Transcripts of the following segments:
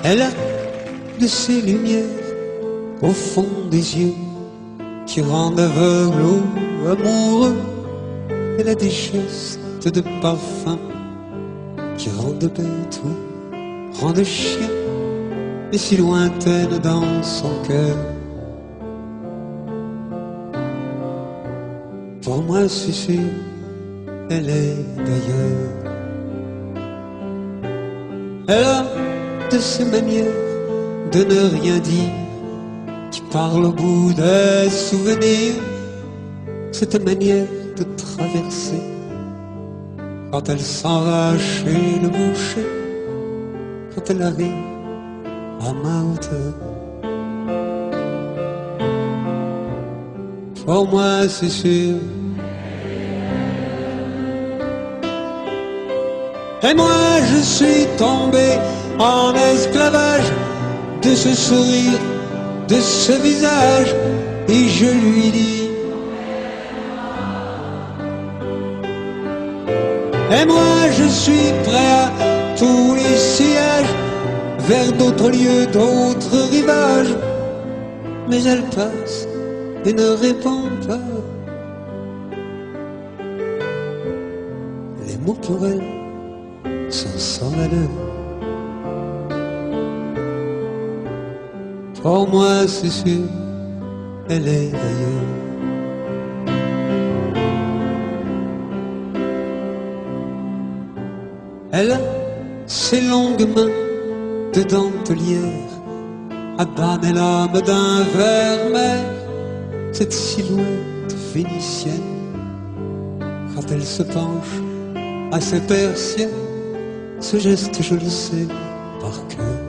Elle a de ces lumières au fond des yeux qui rendent aveugle ou amoureux. Elle a des gestes de parfum qui rendent bête ou rendent chien, et si lointaine dans son cœur. Pour moi c'est sûr, elle est d'ailleurs. Elle a de ces manières de ne rien dire qui parle au bout des souvenirs, cette manière de traverser quand elle s'en va chez le boucher, quand elle arrive à ma hauteur. Pour moi c'est sûr. Et moi je suis tombé en esclavage de ce sourire, de ce visage, et je lui dis: et moi je suis prêt à tous les sièges, vers d'autres lieux, d'autres rivages. Mais elle passe et ne répond pas. Les mots pour elle sont sans valeur. Pour moi c'est sûr, elle est d'ailleurs. Elle a ses longues mains de dentelière à banner l'âme d'un vermeil, cette silhouette vénitienne quand elle se penche à ses persiennes. Ce geste je le sais par cœur.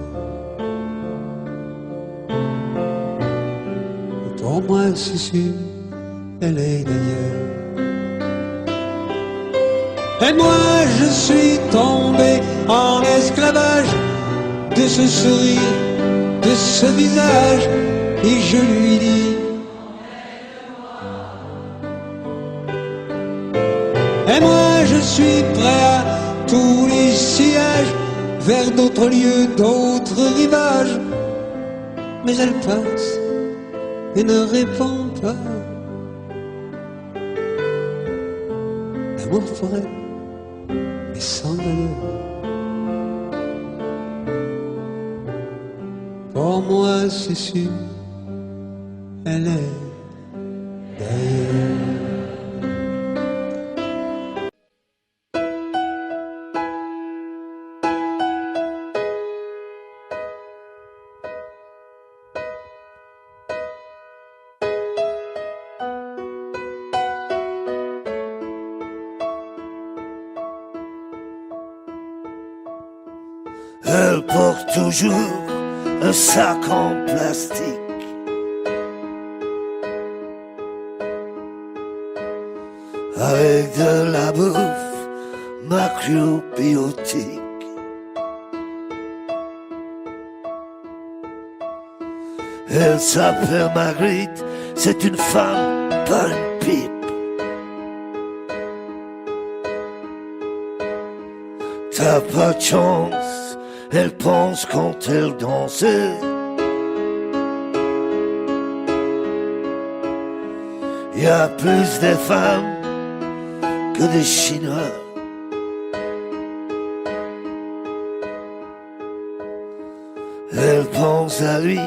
Pour moi c'est sûr, elle est d'ailleurs. Et moi je suis tombé en esclavage de ce sourire, de ce visage, et je lui dis: et moi je suis prêt à tous les sièges, vers d'autres lieux, d'autres rivages. Mais elle passe et ne répond pas. L'amour pour elle est sans valeur. Pour moi c'est sûr, elle est d'ailleurs. Elle porte toujours un sac en plastique. Avec de la bouffe macrobiotique. Elle s'appelle Marguerite, c'est une femme, pas une pipe. T'as pas de chance, elle pense quand elle danse. Y a plus de femmes que de Chinois. Elle pense à lui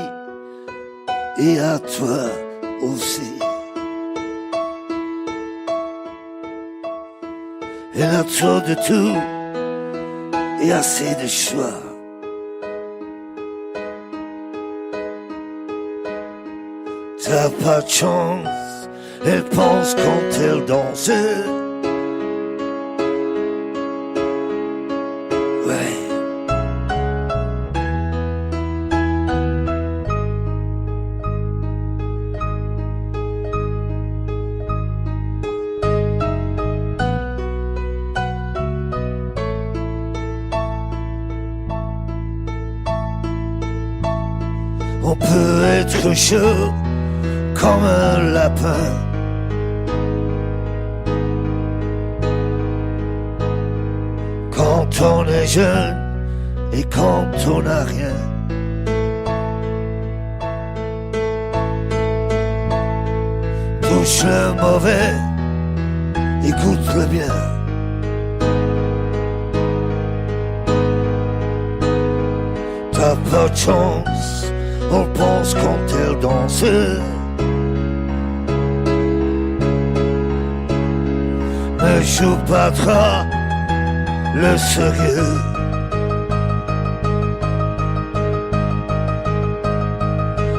et à toi aussi. Elle a trop de tout et assez de choix. T'as pas de chance, elle pense quand elle danse. Ouais. On peut être chaud comme un lapin, quand on est jeune et quand on n'a rien. touche le mauvais, écoute le bien. T'as pas de chance, on pense quand elle danse. Ne joue pas trop le sérieux.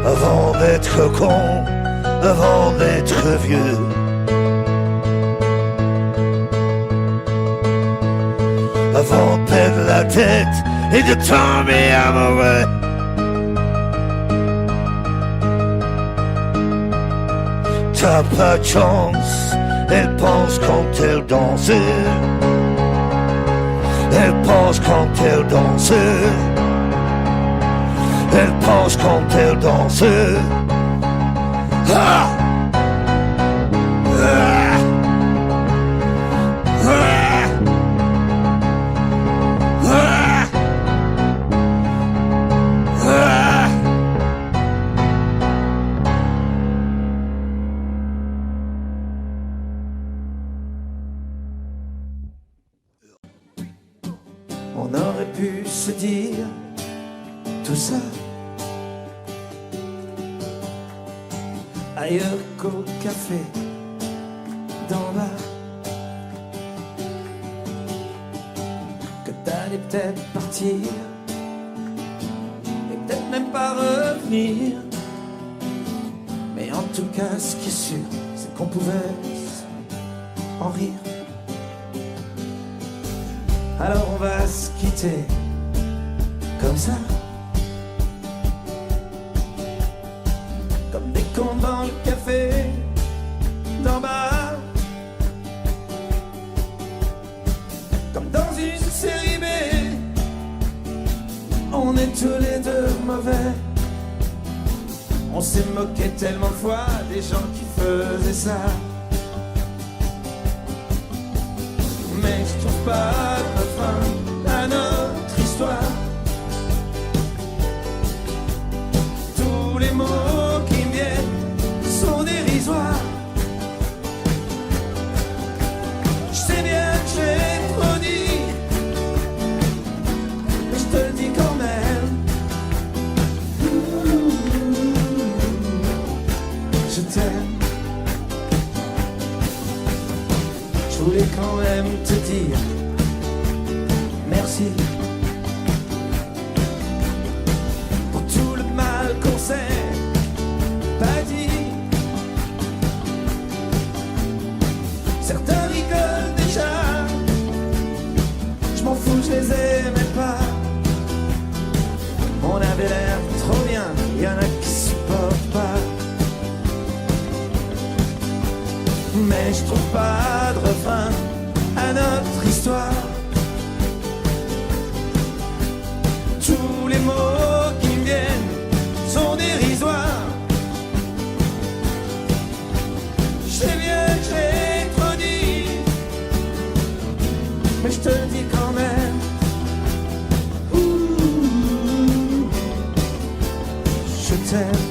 Avant d'être con, avant d'être vieux. Avant de perdre la tête et de tomber amoureux. T'as pas de chance, elle pense quand elle danse. Elle pense quand elle danse. Elle pense quand elle danse. Ah! Ah! Ah! Ah! Ah! On aurait pu se dire tout ça ailleurs qu'au café d'en bas, que t'allais peut-être partir et peut-être même pas revenir, mais en tout cas ce qui est sûr c'est qu'on pouvait en rire. Alors on va se quitter comme ça, comme des cons dans le café d'en bas, comme dans une série B. On est tous les deux mauvais. On s'est moqué tellement de fois des gens qui faisaient ça, mais je trouve pas de fin à notre histoire. Tous les mots qui me viennent sont dérisoires. Je sais bien que j'ai trop dit, mais je te le dis quand même. Je t'aime. Je voulais quand même te dire merci pour tout le mal qu'on s'est pas dit. Certains rigolent déjà, je m'en fous, je les aimais pas. On avait l'air trop bien, y en a qui supportent pas. Mais je trouve pas de refrain à notre histoire. Tous les mots qui me viennent sont dérisoires. Je sais bien que j'ai trop dit, mais je te le dis quand même. Ouh, je t'aime.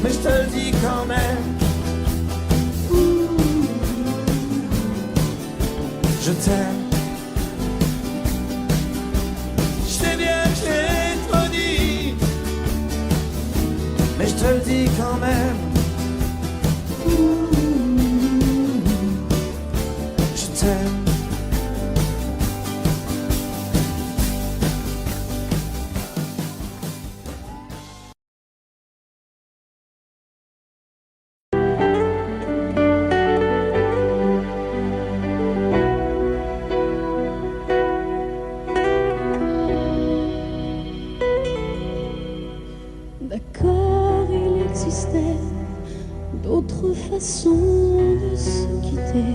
Mais je te le dis quand même. Ouh, je t'aime. Je sais bien que j'ai trop dit, mais je te le dis quand même. Ouh, je t'aime. D'accord, il existait d'autres façons de se quitter.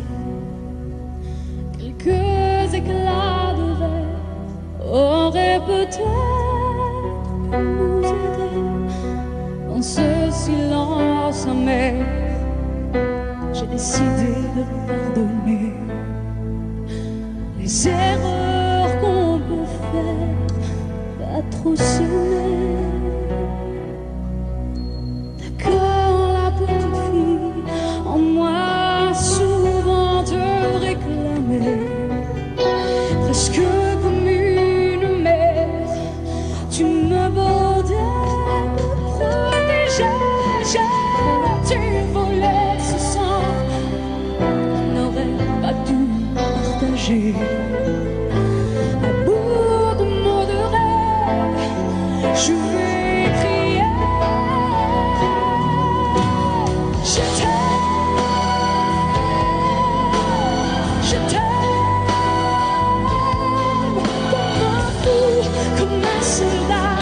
Quelques éclats de verre auraient peut-être pu sa mère, j'ai décidé de pardonner les erreurs qu'on peut faire, pas trop s'aimer. D'accord, la petite fille en moi souvent te réclamait, presque comme une mère, tu me bordais, me protégeais. Tu volais ce sang qu'on n'aurait pas dû partager. À bout de mots de rêve, je vais crier. Je t'aime, comme un fou, comme un soldat,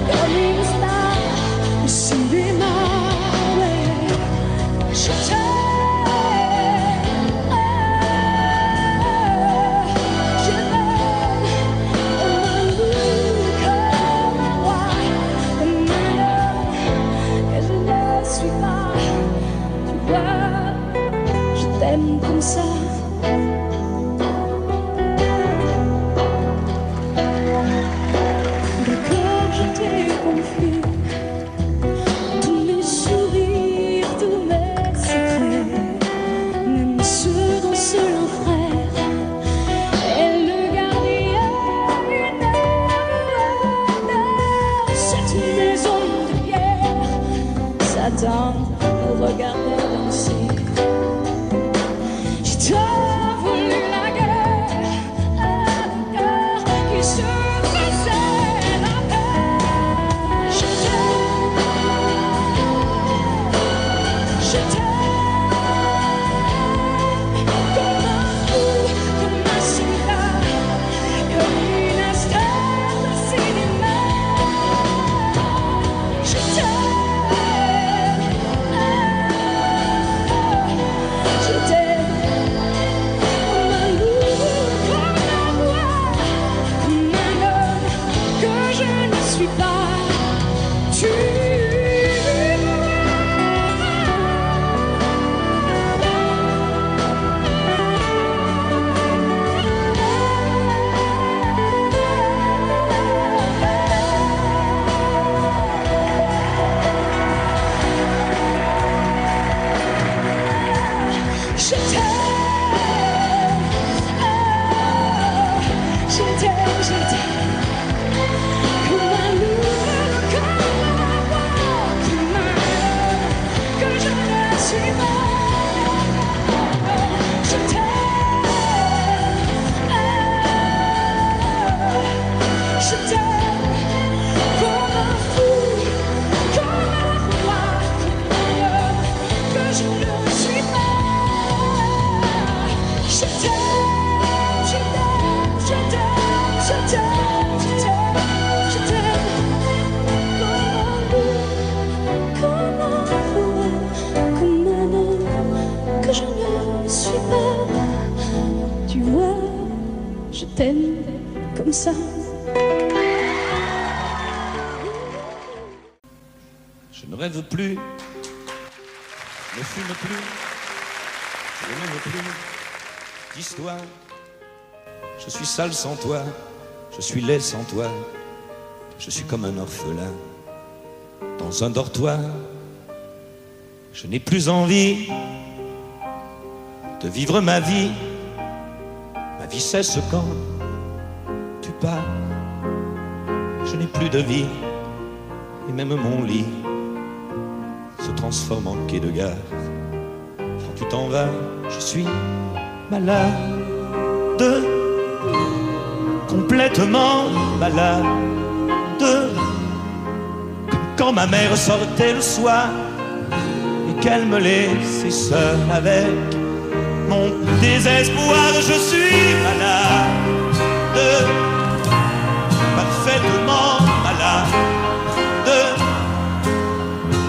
comme une star au cinéma. Je t'aime comme ça. D'accord, je t'ai confié tous mes sourires, tous mes secrets, même ceux dont seul un frère est le gardien d'une âme. Cette maison de pierre, Satan me regardait danser. J'ai voulu la guerre à un cœur qui se faisait la paix. Je t'aime, comme un fou, comme un soldat, comme une star de cinéma. Je t'aime. Je t'aime comme ça. Je ne rêve plus, ne fume plus, je n'aime plus d'histoire. Je suis sale sans toi, je suis laid sans toi, je suis comme un orphelin dans un dortoir. Je n'ai plus envie de vivre ma vie. Ma vie cesse quand tu pars. Je n'ai plus de vie et même mon lit se transforme en quai de gare. Quand tu t'en vas, je suis malade, complètement malade. Comme quand ma mère sortait le soir et qu'elle me laissait seul avec mon désespoir. Je suis malade, parfaitement malade.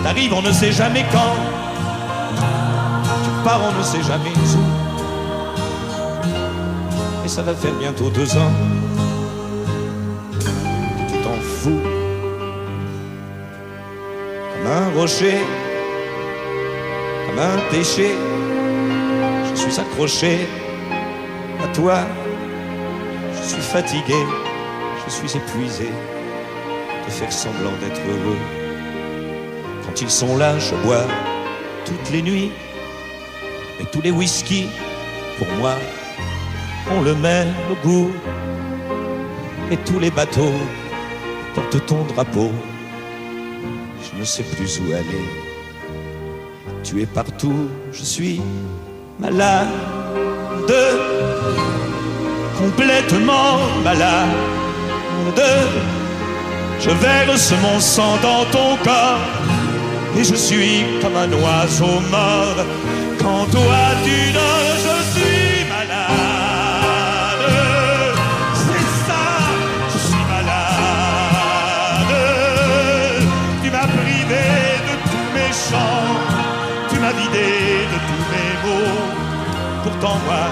T'arrives, on ne sait jamais quand. Tu pars, on ne sait jamais où. Et ça va faire bientôt 2 ans que tu t'en fous. Comme un rocher comme un péché. Je suis accroché à toi. Je suis fatigué, je suis épuisé de faire semblant d'être heureux. Quand ils sont là, je bois toutes les nuits. Et tous les whisky, pour moi, ont le même goût. Et tous les bateaux portent ton drapeau. Je ne sais plus où aller. Tu es partout, je suis malade, complètement malade. Je verse mon sang dans ton corps et je suis comme un oiseau mort. Quand toi tu dors, je suis malade. C'est ça, je suis malade. Tu m'as privé de tous mes chants, tu m'as vidé de tous mes mots. Pourtant moi,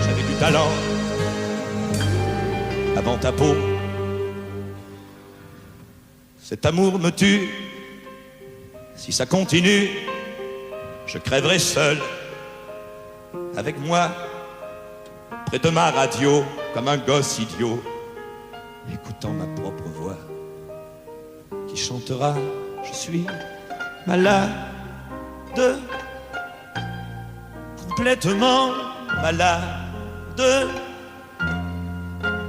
j'avais du talent avant ta peau. Cet amour me tue. Si ça continue, je crèverai seul, avec moi, près de ma radio, comme un gosse idiot, écoutant ma propre voix, qui chantera, je suis malade, complètement malade,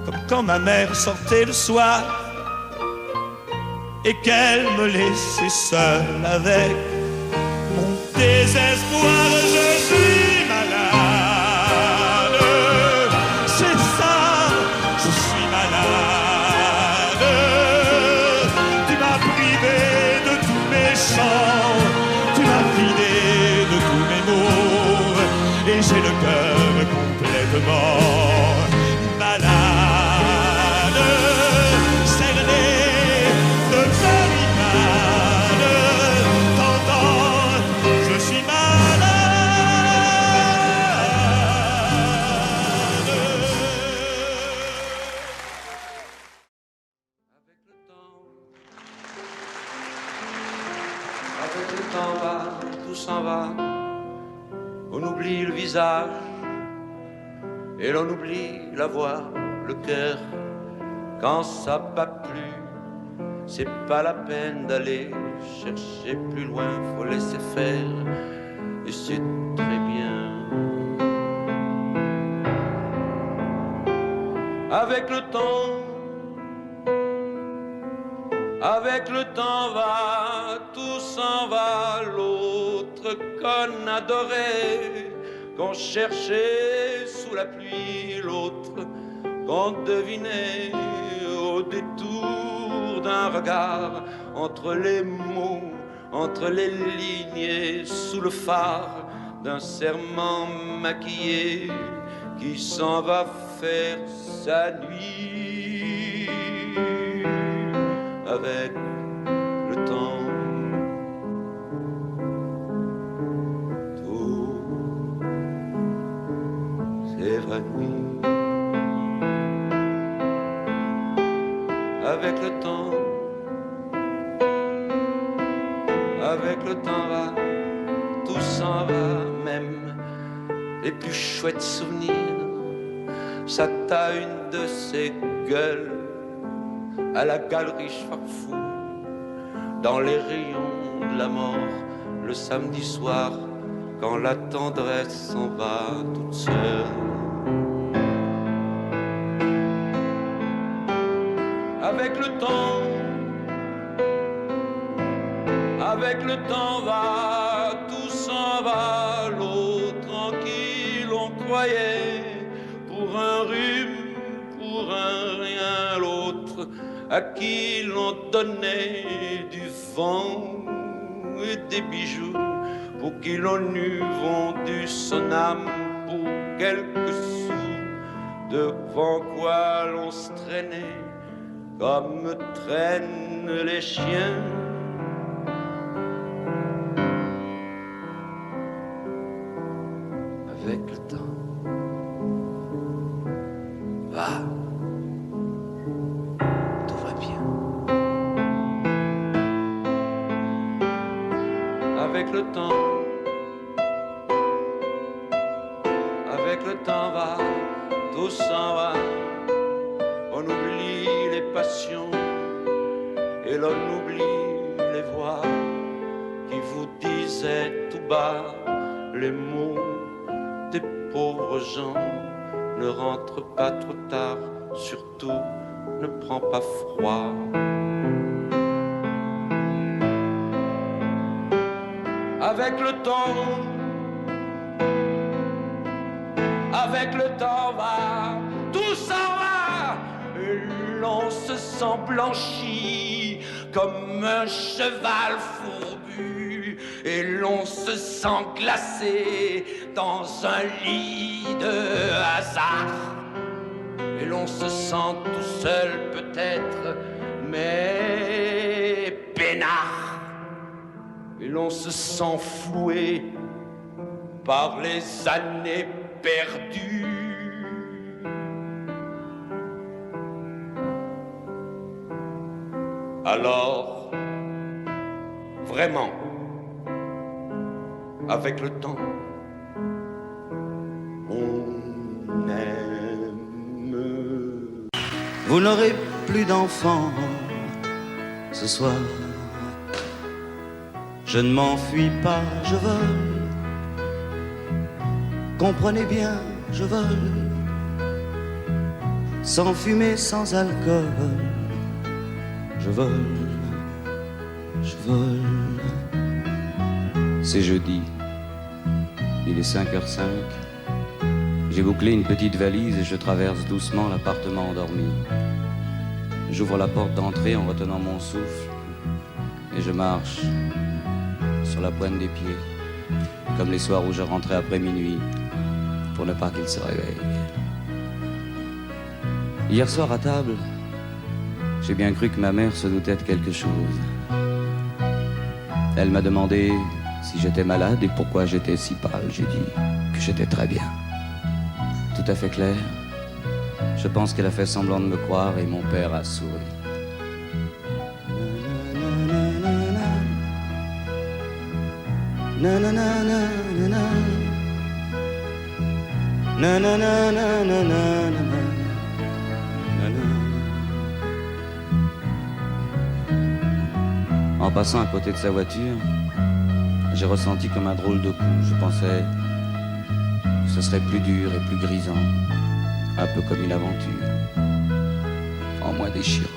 comme quand ma mère sortait le soir, et qu'elle me laissait seul avec mon désespoir. Je suis malade, c'est ça, je suis malade. Tu m'as privé de tous mes chants, tu m'as vidé de tous mes mots, et j'ai le cœur complètement malade. Avec le temps va, tout s'en va. On oublie le visage et l'on oublie la voix, le cœur. Quand ça bat plus, c'est pas la peine d'aller chercher plus loin, faut laisser faire et c'est très bien. Avec le temps va, tout s'en va. L'autre qu'on adorait, qu'on cherchait sous la pluie, l'autre qu'on devinait au détour d'un regard, entre les mots, entre les lignes et sous le phare d'un serment maquillé qui s'en va faire sa nuit. Avec le temps, tout s'évanouit. Avec le temps va, tout s'en va, même les plus chouettes souvenirs. Ça t'a une de ces gueules à la galerie Farfou, dans les rayons de la mort, le samedi soir, quand la tendresse s'en va toute seule. Avec le temps va, tout s'en va, l'eau tranquille, on croyait, pour un rhume, pour un rien, l'autre à qui l'on donnait du vent et des bijoux, pour qui l'on eût vendu son âme pour quelques sous, devant quoi l'on se traînait comme traînent les chiens. Avec le temps va, tout va bien. Avec le temps On oublie les passions et l'on oublie les voix qui vous disaient tout bas les mots des pauvres gens. Ne rentre pas trop tard, surtout ne prends pas froid. Avec le temps va, tout s'en va, et l'on se sent blanchi comme un cheval fourbu, et l'on se sent glacé dans un lit de hasard, et l'on se sent tout seul peut-être, mais peinard, et l'on se sent floué par les années perdues. Alors, vraiment, avec le temps, on aime. Vous n'aurez plus d'enfants ce soir. Je ne m'enfuis pas, je vole. Comprenez bien, je vole. Sans fumée, sans alcool. Je vole, je vole. C'est jeudi. Il est 5h05. J'ai bouclé une petite valise et je traverse doucement l'appartement endormi. J'ouvre la porte d'entrée en retenant mon souffle et je marche sur la pointe des pieds, comme les soirs où je rentrais après minuit pour ne pas qu'il se réveille. Hier soir à table, j'ai bien cru que ma mère se doutait de quelque chose. Elle m'a demandé si j'étais malade et pourquoi j'étais si pâle. J'ai dit que j'étais très bien. Tout à fait clair. Je pense qu'elle a fait semblant de me croire et mon père a souri. Na na na na na na. Na na na na na na na. En passant à côté de sa voiture, j'ai ressenti comme un drôle de coup. Je pensais que ce serait plus dur et plus grisant, un peu comme une aventure, en moins déchirant.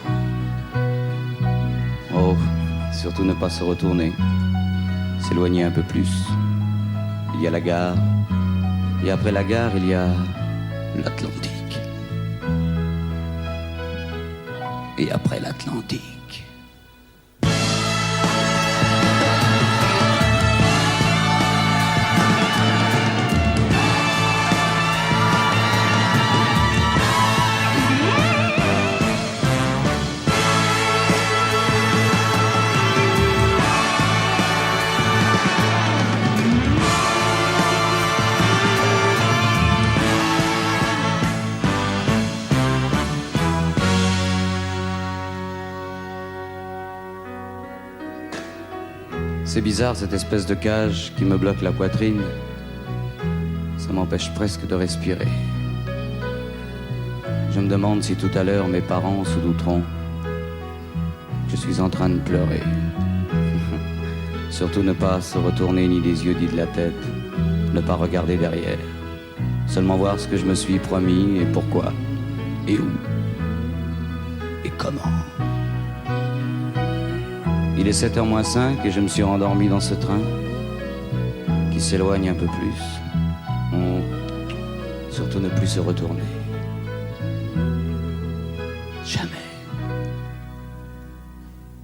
Oh, surtout ne pas se retourner, s'éloigner un peu plus. Il y a la gare, et après la gare, il y a l'Atlantique. Et après l'Atlantique, c'est bizarre cette espèce de cage qui me bloque la poitrine. Ça m'empêche presque de respirer. Je me demande si tout à l'heure mes parents se douteront que je suis en train de pleurer. Surtout ne pas se retourner ni des yeux ni de la tête, ne pas regarder derrière. Seulement voir ce que je me suis promis et pourquoi, et où, et comment. Il est 7h moins 5 et je me suis rendormi dans ce train qui s'éloigne un peu plus. Surtout ne plus se retourner. Jamais.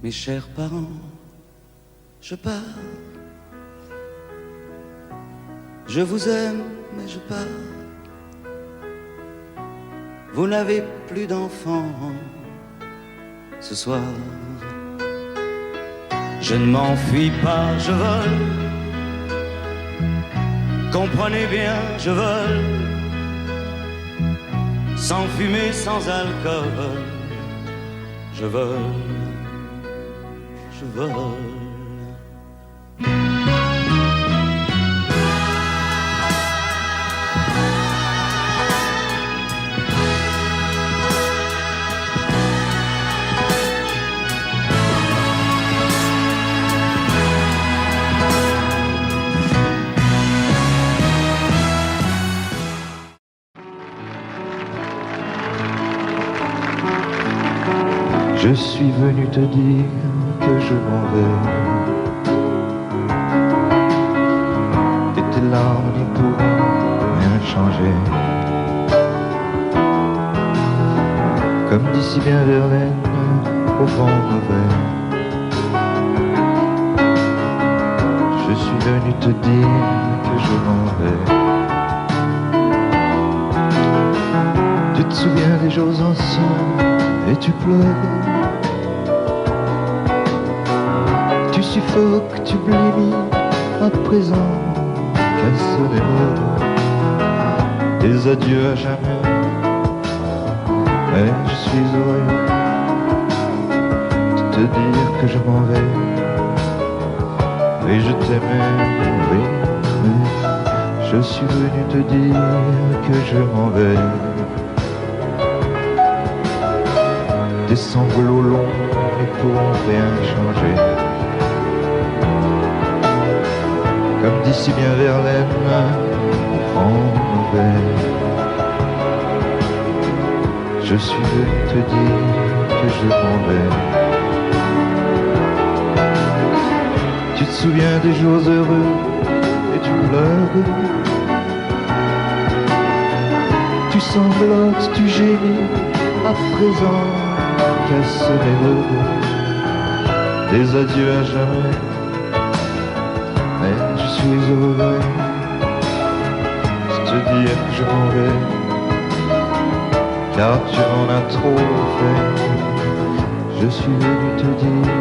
Mes chers parents, je pars. Je vous aime, mais je pars. Vous n'avez plus d'enfants ce soir. Je ne m'enfuis pas, je vole. Comprenez bien, je vole. Sans fumée, sans alcool. Je vole, je vole. Je suis venu te dire que je m'en vais. Et tes larmes n'y pourront rien changer. Comme d'ici bien Verlaine au vent mauvais. Je suis venu te dire que je m'en vais. Tu te souviens des jours anciens et tu pleures. Tu suffoques, tu blémis, à présent casse les mots. Des adieux à jamais, mais je suis heureux de te dire que je m'en vais. Et je t'aimais, oui, mais je suis venu te dire que je m'en vais. Des sanglots longs ne pourront rien changer. Comme d'ici bien Verlaine, en mauvais. Je suis venu te dire que je m'en vais. Tu te souviens des jours heureux et tu pleures. Tu sanglotes, tu gémis, à présent casse mes mots. Des adieux à jamais, mais je suis heureux de te dire que je m'en vais. Car tu en as trop fait. Je suis venu te dire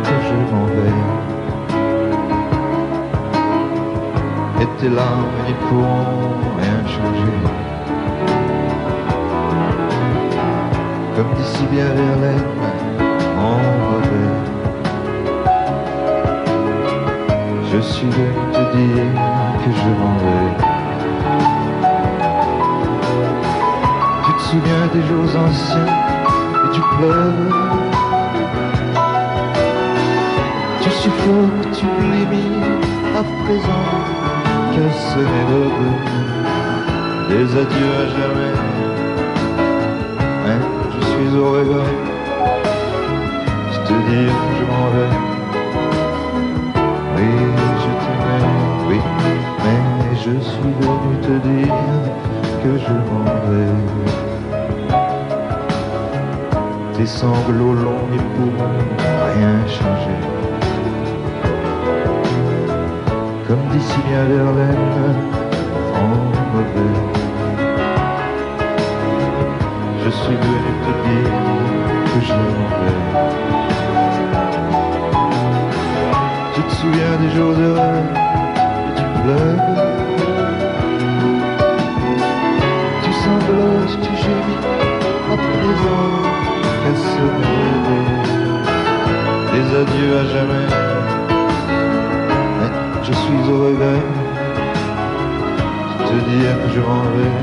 que je m'en vais. Et tes larmes n'y pourront rien changer. Comme d'ici bien Verlaine, en mauvais. Je suis venu te dire que je m'en vais. Tu te souviens des jours anciens et tu pleures. Tu suffoques, tu blémis, à présent casse mes robes. Des adieux à jamais, mais je suis au regret de te dire que je m'en vais. Oui, je t'aimais, oui, mais je suis venu te dire que je m'en vais. Tes sanglots longs n'y pourront rien changer. Comme d'ici bien Verlaine, en mauvais. Je suis venu te dire que je m'en vais. Tu te souviens des jours heureux et tu pleures. Tu sanglotes, tu gémis, à présent casse mes mots. Des adieux à jamais, mais je suis au regret de te dire que je m'en vais.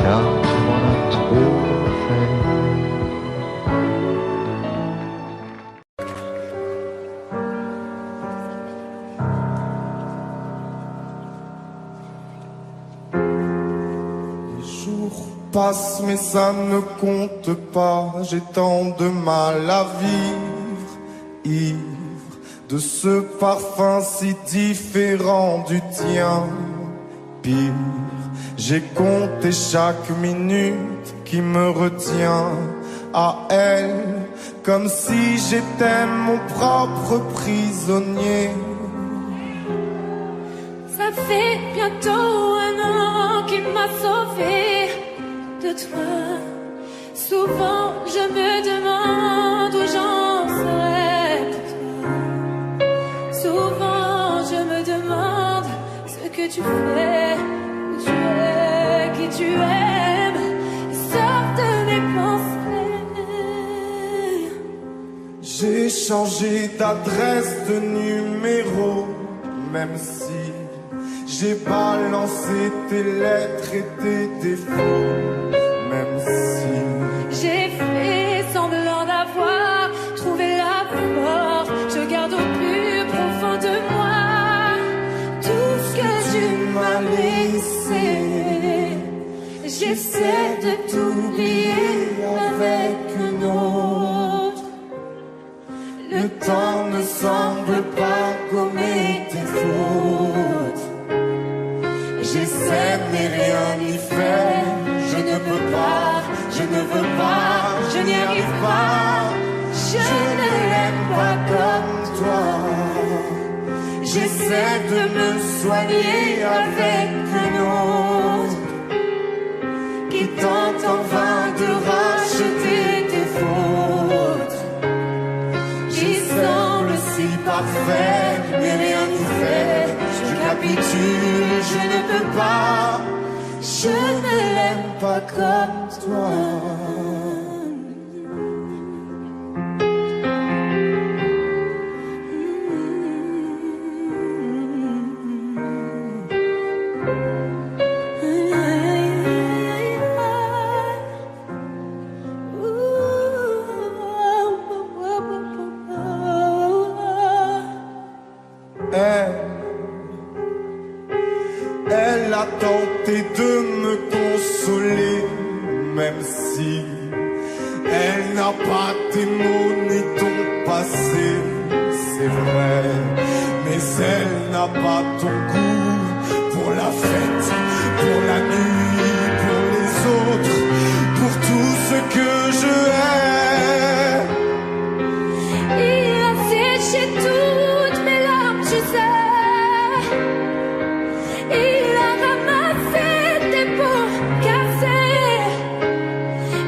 Car tu m'en as trop fait. Passe mais ça ne compte pas, j'ai tant de mal à vivre, ivre de ce parfum si différent du tien. Pire, j'ai compté chaque minute qui me retient à elle, comme si j'étais mon propre prisonnier. Ça fait bientôt 1 an qu'il m'a sauvé de toi. Souvent je me demande où j'en serais pour toi. Souvent je me demande ce que tu fais, où tu es, qui tu aimes, sors de mes pensées. J'ai changé d'adresse, de numéro, même si j'ai balancé tes lettres et tes défauts. Même si j'ai fait semblant d'avoir trouvé la force, je garde au plus profond de moi tout ce que tu m'as laissé. J'essaie de t'oublier avec une semble pas gommer tes fautes. J'essaie mais rien n'y fait. Je ne peux pas, je ne veux pas, je n'y arrive pas. Je ne l'aime pas comme toi. J'essaie de me soigner avec un autre qui tente en vain de racheter tes fautes. J'y semble si parfait, mais rien n'y fait. Je capitule, je ne peux pas. Je ne l'aime pas comme toi. Elle a tenté de me consoler, même si elle n'a pas tes mots ni ton passé, c'est vrai. Mais elle n'a pas ton goût pour la fête, pour la nuit, pour les autres, pour tout ce que je hais. Il a séché toutes mes larmes, tu sais. Il a ramassé tes peaux cassées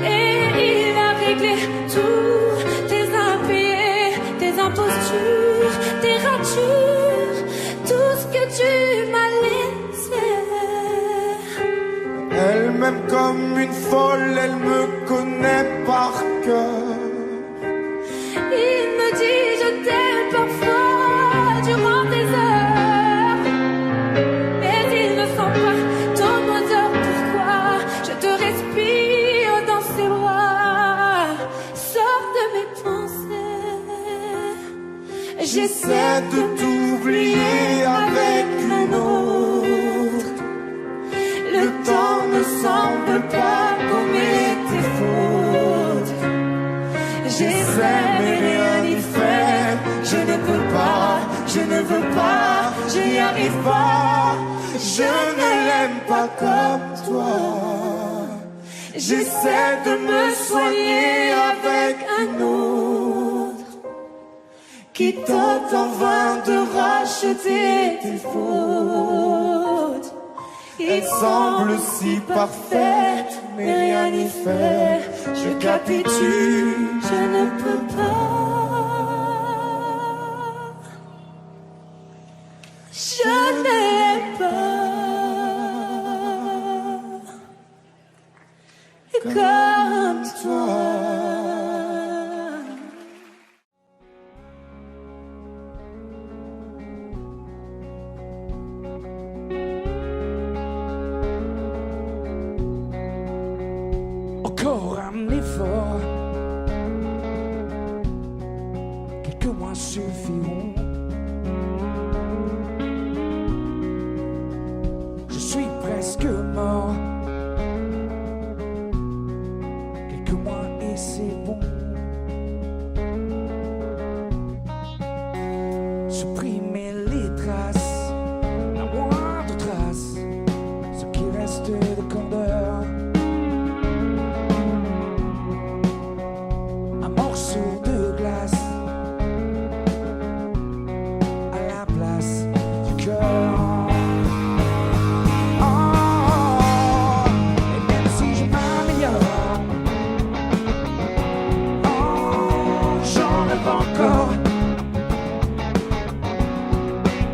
et il a réglé tous tes impayés, tes impostures, tes ratures, tout ce que tu m'as laissé. Elle m'aime comme une folle, elle me connaît par cœur. Il me dit je t'aime parfois durant des heures, mais il ne sent pas ton odeur. Pourquoi je te respire dans ses bras? Sors de mes pensées. J'essaie de t'oublier avec un autre. Le temps ne semble pas gommer tes fautes. J'essaie mais rien n'y fait. Je ne peux pas, je ne veux pas, je n'y arrive pas. Je ne l'aime pas comme toi. J'essaie de me soigner avec un autre qui tente en vain de racheter tes fautes. Elle semble si parfaite, mais rien n'y fait. Je capitule, Je ne peux pas. Je n'aime pas comme toi. Encore un effort, quelques mois suffiront. Je suis presque mort, quelques mois et c'est bon. Supprimer les traces, la moindre trace, ce qui reste de candeur. Un morceau de glace à la place du cœur. Oh, et même si je m'améliore, oh, j'en rêve encore.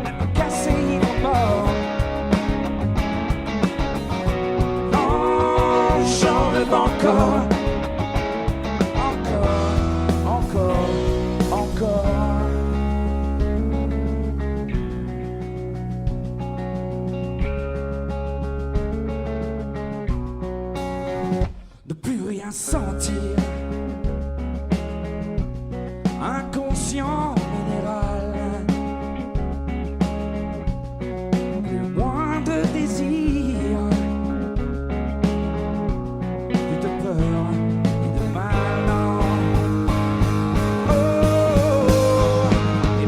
Même me casser en mort. Oh, j'en rêve encore. Encore. Ne plus rien sentir, inconscient minéral, plus moins de désir, plus de peur ni de mal, non. Oh, et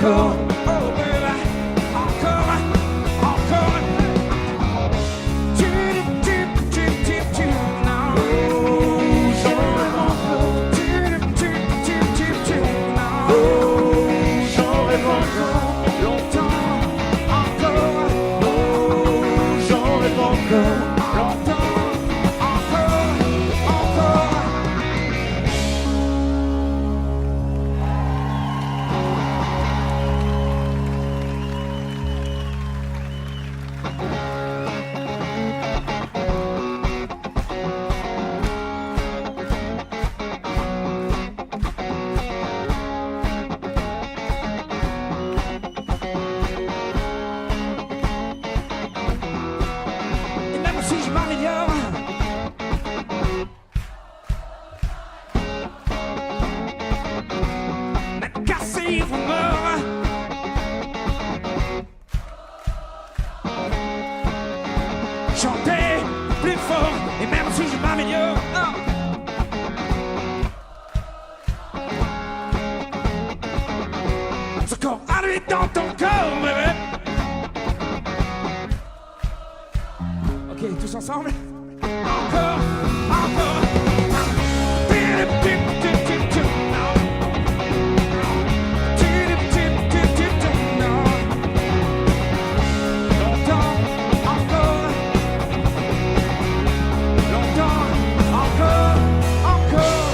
encore, oh baby, encore, encore. Non. Oh, j'en rêve encore. Non. Oh, j'en rêve encore. Longtemps, encore. Oh, j'en rêve encore. Longtemps, encore, encore. Et même si je m'améliore, me casser vos morts. Chanter plus fort, et même si je m'améliore, ce corps à lui dans ton corps, bébé. Ok, tous ensemble. Encore, encore. Longtemps, encore. Longtemps, encore, encore.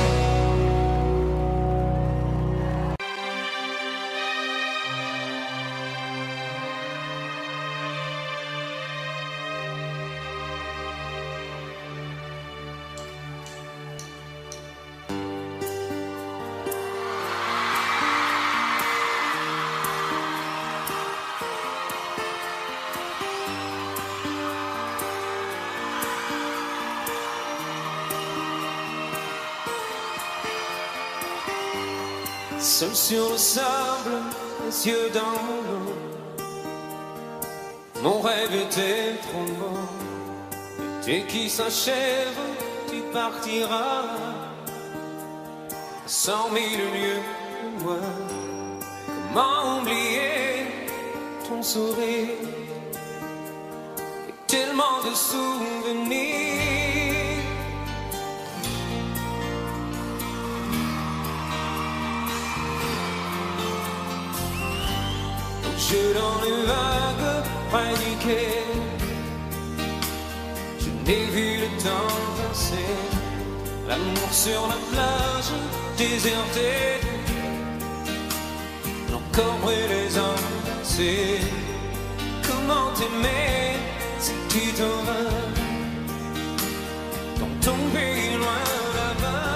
Seul sur le sable, les yeux dans l'eau. Mon rêve était trop beau. L'été qui s'achève, tu partiras à 100 000 lieues de moi. Comment oublier ton sourire et tellement de souvenirs. Je dans les vagues près du quai, je n'ai vu le temps passer. L'amour sur la plage désertée, encore brûle les embrasser. Comment t'aimer si tu t'en vas dans ton pays loin là-bas.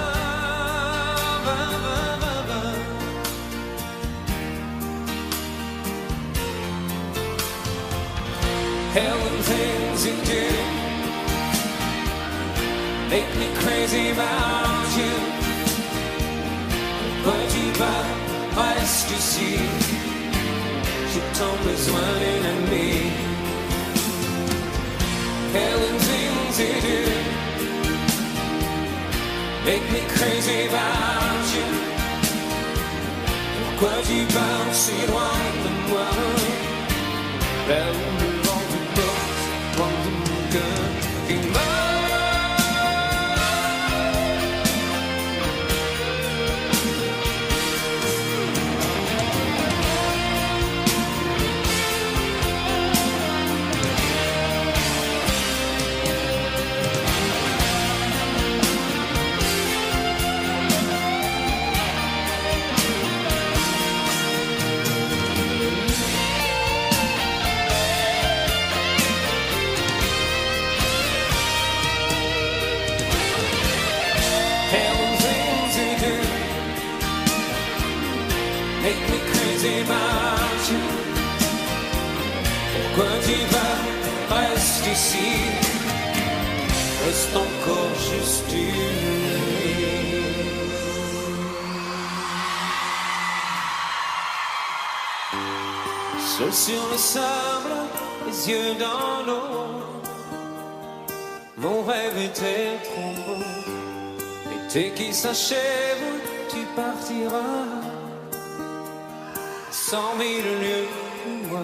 Hell and things you do make me crazy about you. Pourquoi tu vas reste ici? J'ai tant besoin d'un ami. Hell and things you do make me crazy about you. Pourquoi tu pars si loin de moi? Là où le vent te porte, loin de mon cœur qui meurt. Make me crazy about you. Pourquoi tu vas rester ici? Reste encore juste une nuit. Seul sur le sable, les yeux dans l'eau. Mon rêve était trop beau. L'été qui s'achève, tu partiras. 100 000 lieues de moi.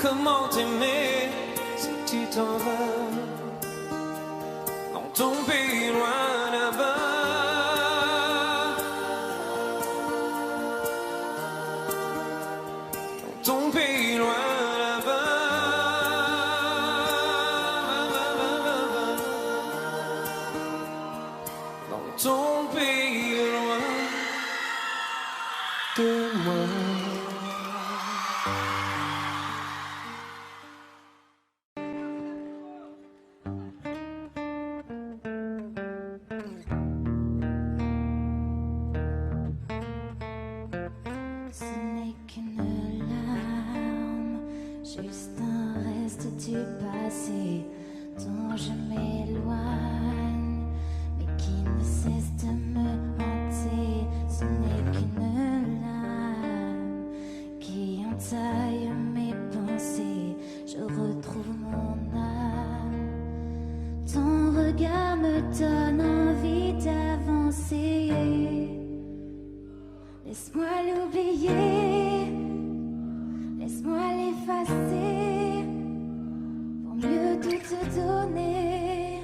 Comment t'aimer si tu t'en vas dans ton pays loin là-bas? Dans ton pays loin là-bas. Dans ton pays loin de moi. Ce n'est qu'une larme, juste un reste du passé dont je m'éloigne, mais qui ne cesse de me hanter. Ce n'est qu'une lame qui entaille mes pensées. Je retrouve mon âme. Ton regard me donne envie d'avancer. Laisse-moi l'oublier, laisse-moi l'effacer, pour mieux tout te donner.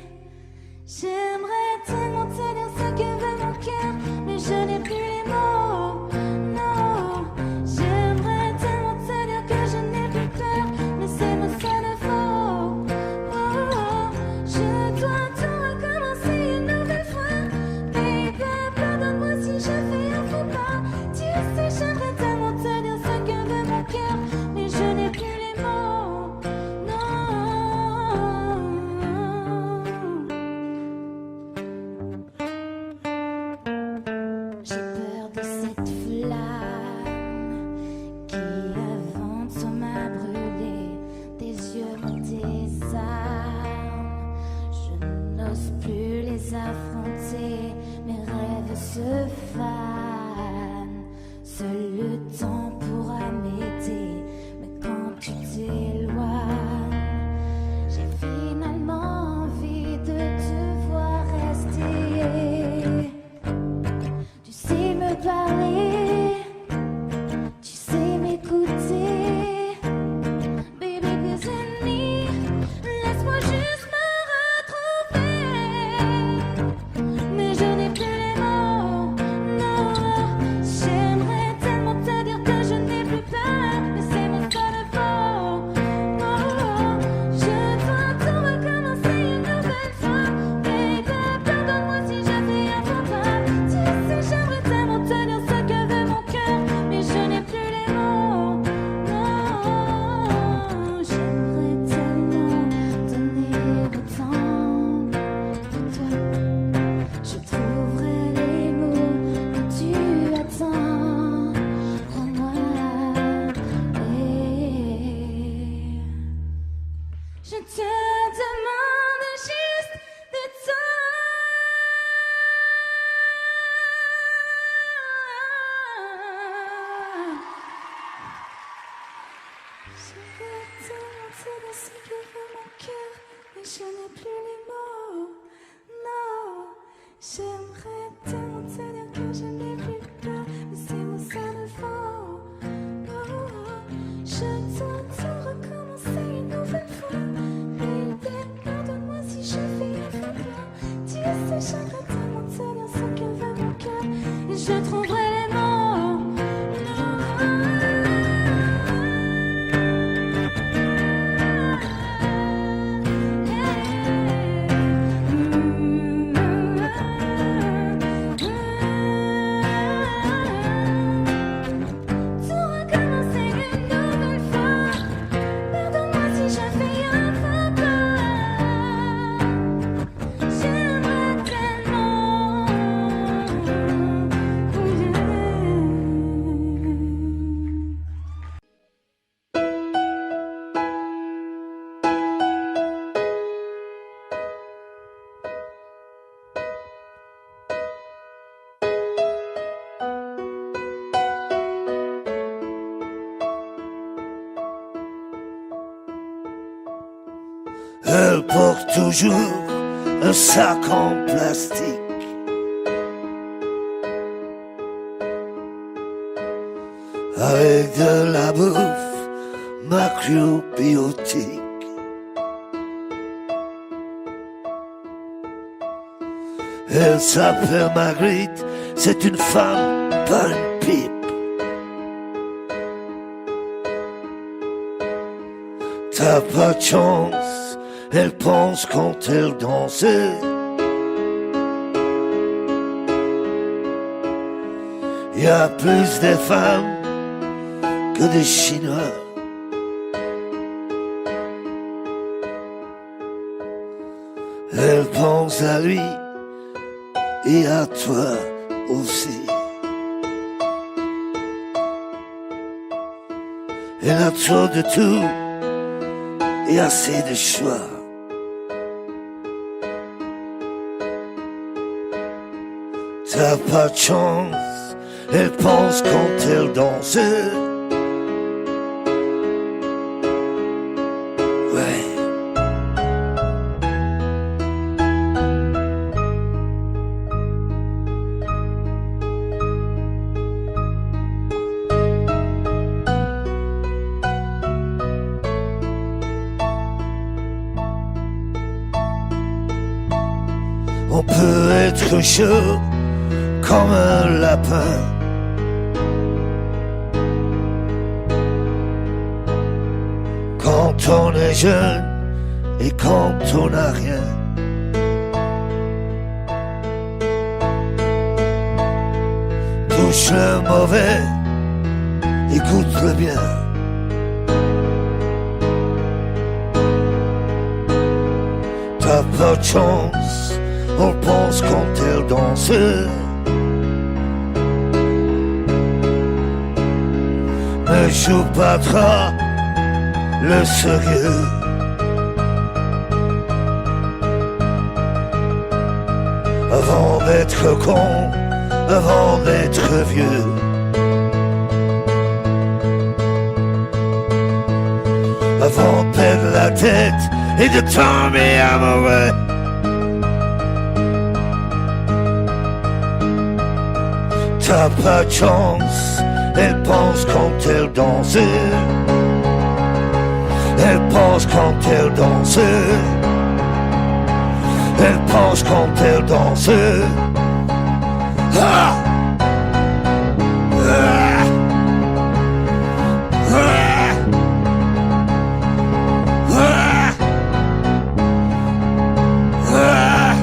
J'aimerais tellement te dire ce que veut mon cœur, mais je n'ai plus les mots, non. J'aimerais tellement te dire que je n'ai plus peur, mais ces mots sonnent faux. Oh, je dois tout recommencer une nouvelle fois. Baby, pardonne-moi si je fais un faux pas. Tu sais, j'aimerais tellement te dire ce que veut mon cœur, mais je n'ai plus les mots, non. J'ai peur de cette flamme qui avant tout m'a brûlé. Tes yeux me désarment, je n'ose plus les affronter. Mes rêves se fanent, seul le temps pourra m'aider. Mais quand tu t'éloignes, j'ai finalement envie de te voir rester. Tu sais me parler, tu sais m'écouter. Baby, please in me, laisse-moi juste me retrouver. Mais je n'ai plus les mots, non. J'aimerais tellement te dire que je n'ai plus peur, mais c'est mon seul faux. Oh, je dois tout recommencer une nouvelle fois. Baby, pardonne-moi si je fais un faux pas. Tu sais, j'aimerais tellement te dire ce que veut mon cœur, mais je n'ai plus les mots, non. J'aimerais tellement donner autant de toi. Je trouverai les mots que tu attends. Crois-moi, je te demande juste de toi. J'aimerais tellement te dire ce que veut mon cœur, mais je n'ai plus les mots, non. J'aimerais tellement te dire que je n'ai plus peur, mais c'est mon seul faux. Oh, je dois tout recommencer une nouvelle fois. Baby, pardonne-moi si je fais un faux pas. Tu sais, j'aimerais tellement te dire ce que veut mon cœur, et je trouverai les mots, non. Tout recommencer une nouvelle fois. Pardonne-moi si je fais un faux pas. J'aimerais tellement. Elle porte toujours un sac en plastique. Avec de la bouffe macrobiotique. Elle s'appelle Marguerite, c'est une femme, pas une pipe. T'as pas de chance, elle pense quand elle danse. Y a plus de femmes que des Chinois. Elle pense à lui et à toi aussi. Elle a trop de tout et assez de choix. T'as pas de chance, elle pense quand elle danse. Ouais. On peut être chaud comme un lapin. Quand on est jeune et quand on n'a rien. Touche le mauvais, écoute le bien. T'as pas de chance, on pense quand elle danse. Ne joue pas trop le sérieux. Avant d'être con, avant d'être vieux. Avant de perdre la tête et de tomber amoureux. T'as pas de chance, elle pense quand elle danse. Elle pense quand elle danse. Elle pense quand elle danse. Ah! Ah! Ah! Ah! Ah!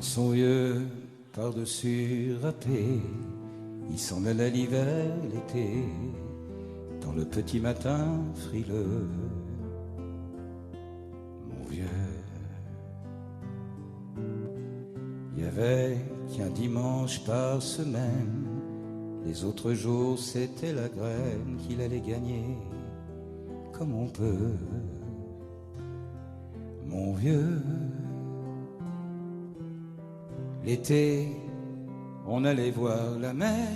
son vieux par-dessus râpé, il s'en allait l'hiver, l'été, dans le petit matin frileux. Mon vieux, il y avait qu'un dimanche par semaine, les autres jours c'était la graine qu'il allait gagner comme on peut. Mon vieux, l'été, on allait voir la mer.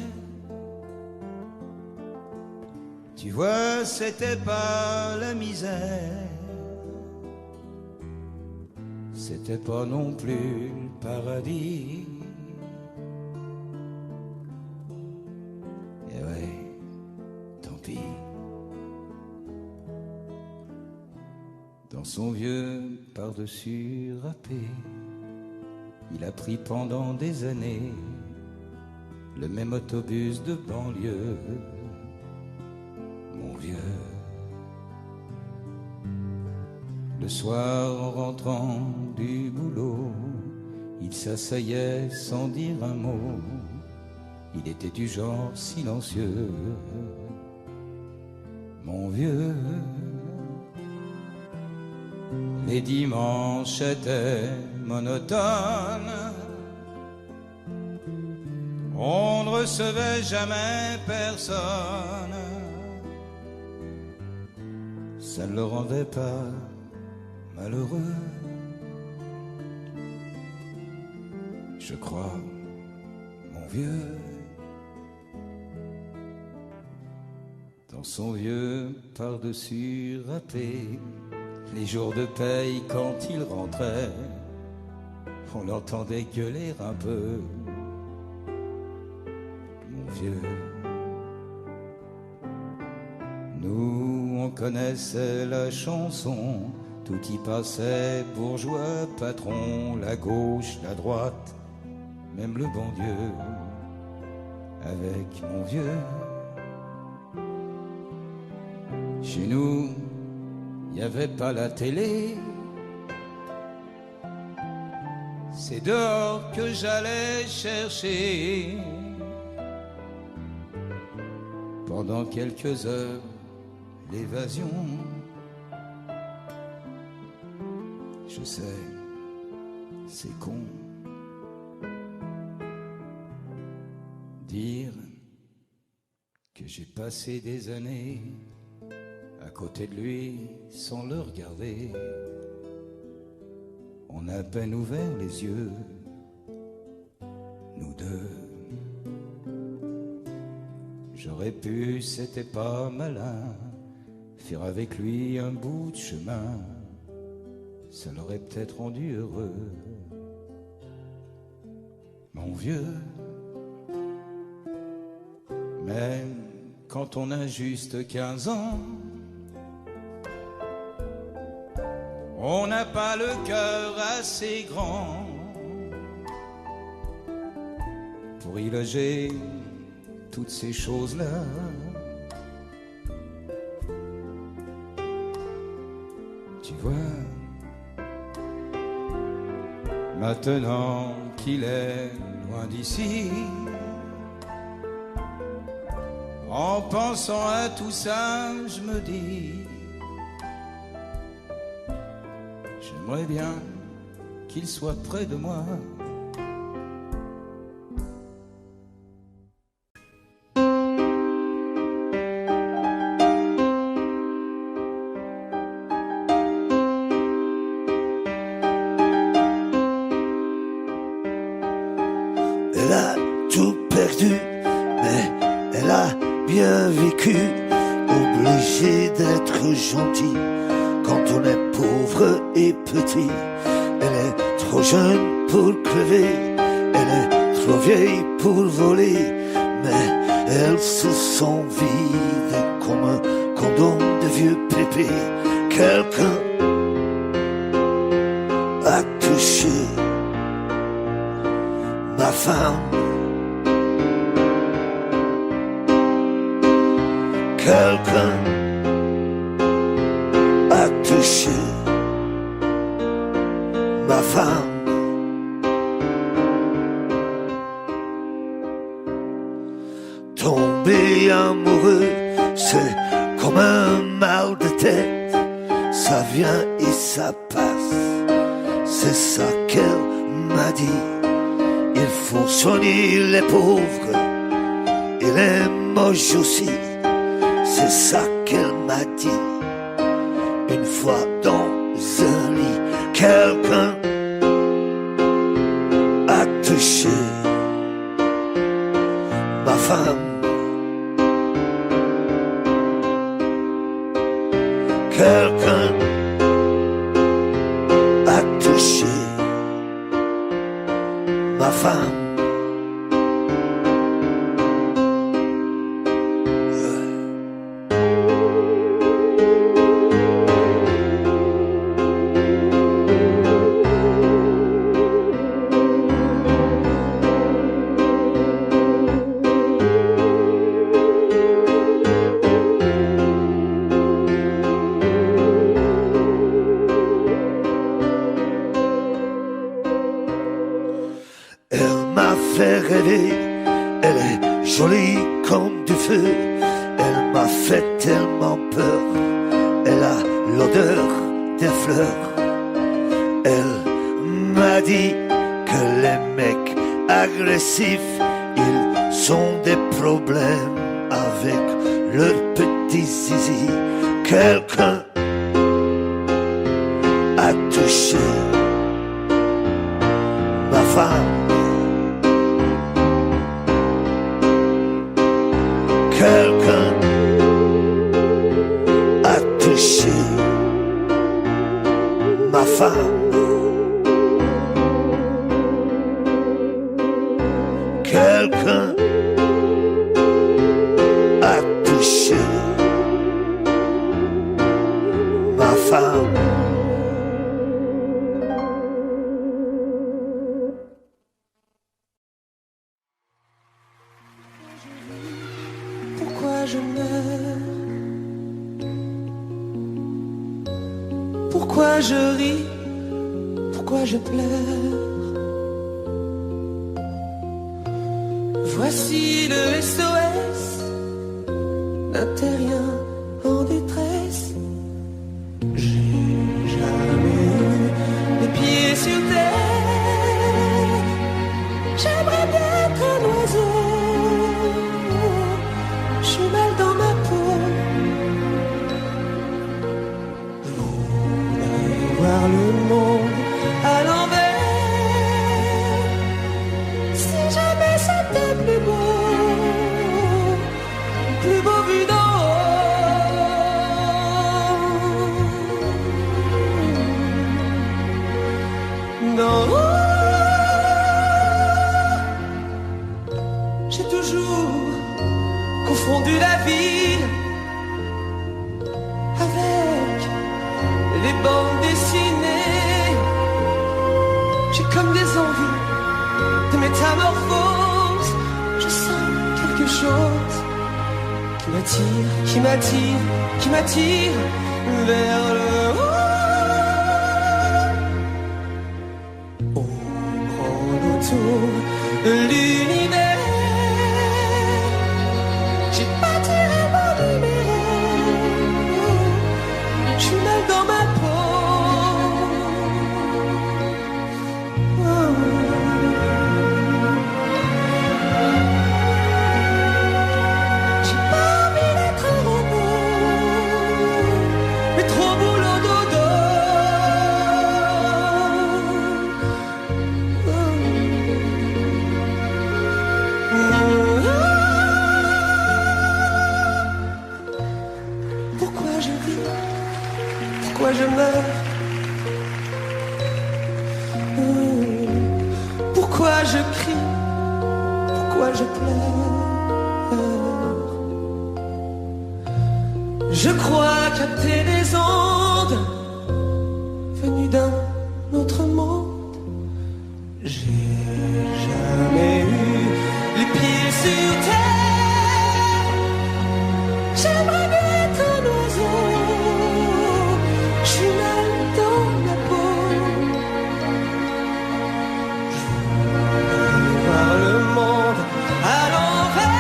Tu vois, c'était pas la misère, c'était pas non plus le paradis. Et ouais, tant pis. Dans son vieux par-dessus râpé, il a pris pendant des années le même autobus de banlieue. Mon vieux, le soir en rentrant du boulot, il s'asseyait sans dire un mot. Il était du genre silencieux. Mon vieux, les dimanches étaient monotones. On ne recevait jamais personne. Ça ne le rendait pas malheureux. Je crois, mon vieux, dans son vieux par-dessus râpé, les jours de paye quand il rentrait, on l'entendait gueuler un peu. Mon vieux, nous on connaissait la chanson, tout y passait, bourgeois, patron, la gauche, la droite, même le bon Dieu. Avec mon vieux, chez nous, il n'y avait pas la télé. C'est dehors que j'allais chercher. Pendant quelques heures, l'évasion. Je sais, c'est con. Dire que j'ai passé des années à côté de lui sans le regarder. On a à peine ouvert les yeux, nous deux. J'aurais pu, c'était pas malin, faire avec lui un bout de chemin. Ça l'aurait peut-être rendu heureux. Mon vieux, même quand on a juste 15 ans, on n'a pas le cœur assez grand pour y loger toutes ces choses-là. Tu vois, maintenant qu'il est loin d'ici, en pensant à tout ça, je me dis, j'aimerais bien qu'il soit près de moi. Elle a tout perdu, mais elle a bien vécu, obligée d'être gentille quand on est pauvre et petit. Elle est trop jeune pour crever, elle est trop vieille pour voler, mais elle se sent vide comme un condom de vieux pépé. Quelqu'un a touché ma femme. Quelqu'un a touché ma femme. vient et ça passe. C'est ça qu'elle m'a dit. Il faut soigner les pauvres et les moches aussi. C'est ça qu'elle m'a dit. Une fois dans un lit, quelqu'un a touché ma femme. Quelqu'un a touché ma femme. Rêver, elle est jolie comme du feu. Elle m'a fait tellement peur. Elle a l'odeur des fleurs. Elle m'a dit que les mecs agressifs, ils sont des problèmes avec leur petit zizi. Quelqu'un a touché ma femme. Quelqu'un a touché ma femme. Quelqu'un a touché ma femme. Pourquoi je meurs? Pourquoi je ris? Pourquoi je pleure? Voici le SOS d'un terrien en détresse. J'ai jamais eu les pieds sur terre. J'aimerais bien être un oiseau. Je suis mal dans ma peau. Je voudrais voir le monde à l'envers. Si jamais c'était plus beau vu d'en haut. D'en haut. J'ai toujours confondu la ville avec les bandes dessinées. J'ai comme des envies de métamorphose. Je sens quelque chose qui m'attire vers le haut. On prend le tour de l'univers. J'ai pas tiré mon numéro. Je suis mal dans ma peau. J'ai pas envie d'être un robot, mais trop boulot dodo. Pourquoi je vis? Pourquoi je meurs? Pourquoi je crie? Pourquoi je pleure? Je crois capter des ondes venues d'un autre monde. J'ai jamais eu les pieds sur terre. J'aimerais bien être un oiseau. Je suis mal dans ma peau. Je voudrais voir le monde à l'envers.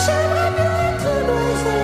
J'aimerais bien être un oiseau.